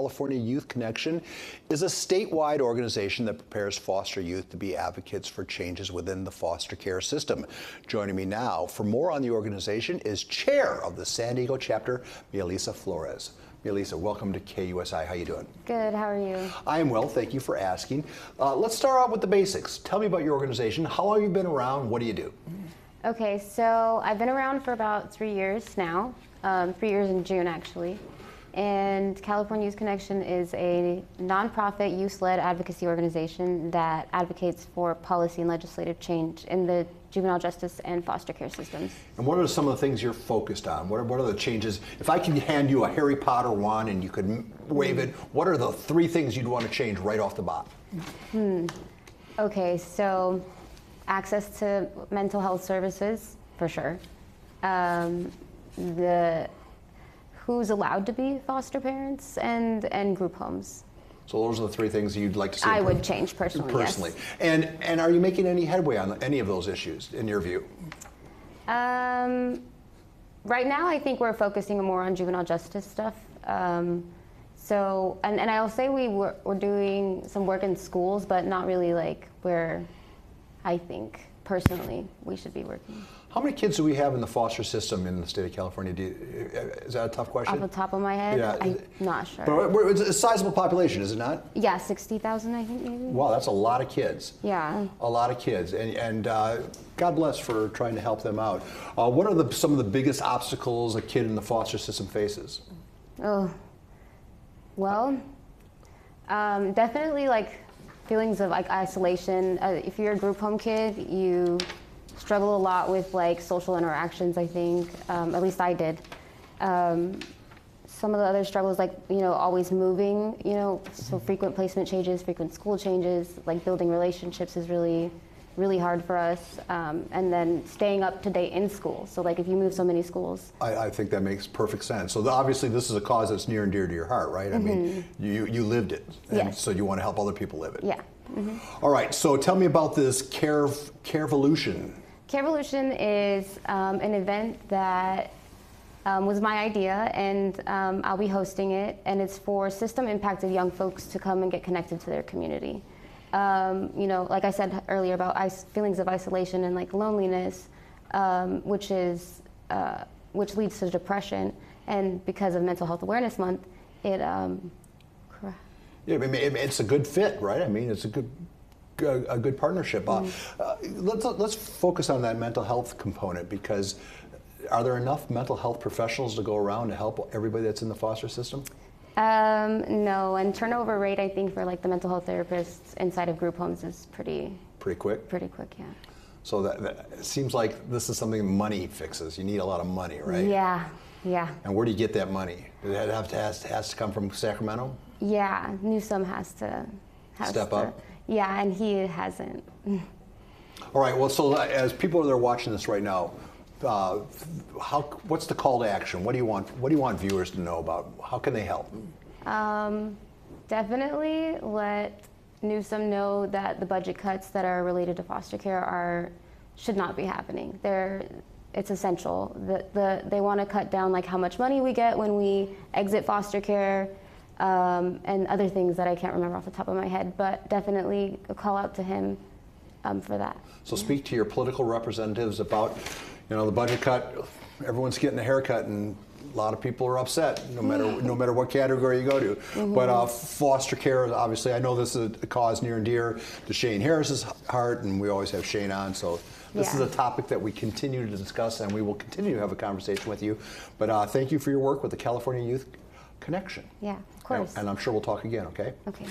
California Youth Connection is a statewide organization that prepares foster youth to be advocates for changes within the foster care system. Joining me now for more on the organization is Chair of the San Diego chapter, Mialissa Flores. Mialissa, welcome to KUSI. How you doing? Good, how are you? I am well, thank you for asking. Let's start out with the basics. Tell me about your organization. How long have you been around? What do you do? Okay, so I've been around for about 3 years now, 3 years in June actually. And California Youth Connection is a nonprofit, youth-led advocacy organization that advocates for policy and legislative change in the juvenile justice and foster care systems. And what are some of the things you're focused on? What are the changes? If I can hand you a Harry Potter wand and you could wave it, what are the 3 things you'd want to change right off the bat? Okay, so access to mental health services, for sure. Who's allowed to be foster parents and group homes. So those are the 3 things you'd like to see. I would change personally. Personally, yes. And are you making any headway on any of those issues in your view? Right now, I think we're focusing more on juvenile justice stuff. So, and I'll say we're doing some work in schools, but not really like where I think personally we should be working. How many kids do we have in the foster system in the state of California? Is that a tough question? Off the top of my head, yeah. I'm not sure. But it's a sizable population, is it not? Yeah, 60,000 I think maybe. Wow, that's a lot of kids. Yeah. A lot of kids, and God bless for trying to help them out. What are some of the biggest obstacles a kid in the foster system faces? Oh, well, definitely like feelings of like isolation. If you're a group home kid, you struggle a lot with like social interactions, I think. At least I did. Some of the other struggles, like, always moving, so frequent placement changes, frequent school changes, like building relationships is really, really hard for us. And then staying up to date in school. So like if you move so many schools. I think that makes perfect sense. So obviously this is a cause that's near and dear to your heart, right? I mean, you lived it. And yes. So you want to help other people live it. Yeah. All right, so tell me about this Carevolution. Carevolution is an event that was my idea, and I'll be hosting it, and it's for system-impacted young folks to come and get connected to their community. Like I said earlier about feelings of isolation and like loneliness, which leads to depression, and because of Mental Health Awareness Month, it yeah, I mean, it's a good fit, right? I mean, it's a good partnership. Let's focus on that mental health component, because are there enough mental health professionals to go around to help everybody that's in the foster system? No, and turnover rate, I think, for like the mental health therapists inside of group homes is pretty quick. Pretty quick, yeah. So that it seems like this is something money fixes. You need a lot of money, right? Yeah, yeah. And where do you get that money? Does it has to come from Sacramento? Yeah, Newsom has to step up. Yeah, and he hasn't. All right. Well, so as people that are watching this right now, what's the call to action? What do you want viewers to know about? How can they help? Definitely let Newsom know that the budget cuts that are related to foster care should not be happening. It's essential. They want to cut down like how much money we get when we exit foster care. And other things that I can't remember off the top of my head, but definitely a call out to him for that. So speak to your political representatives about, the budget cut. Everyone's getting a haircut, and a lot of people are upset, no matter what category you go to. But foster care, obviously, I know this is a cause near and dear to Shane Harris's heart, and we always have Shane on. So this is a topic that we continue to discuss, and we will continue to have a conversation with you. But thank you for your work with the California Youth Connection. Yeah, of course. And I'm sure we'll talk again, okay? Okay.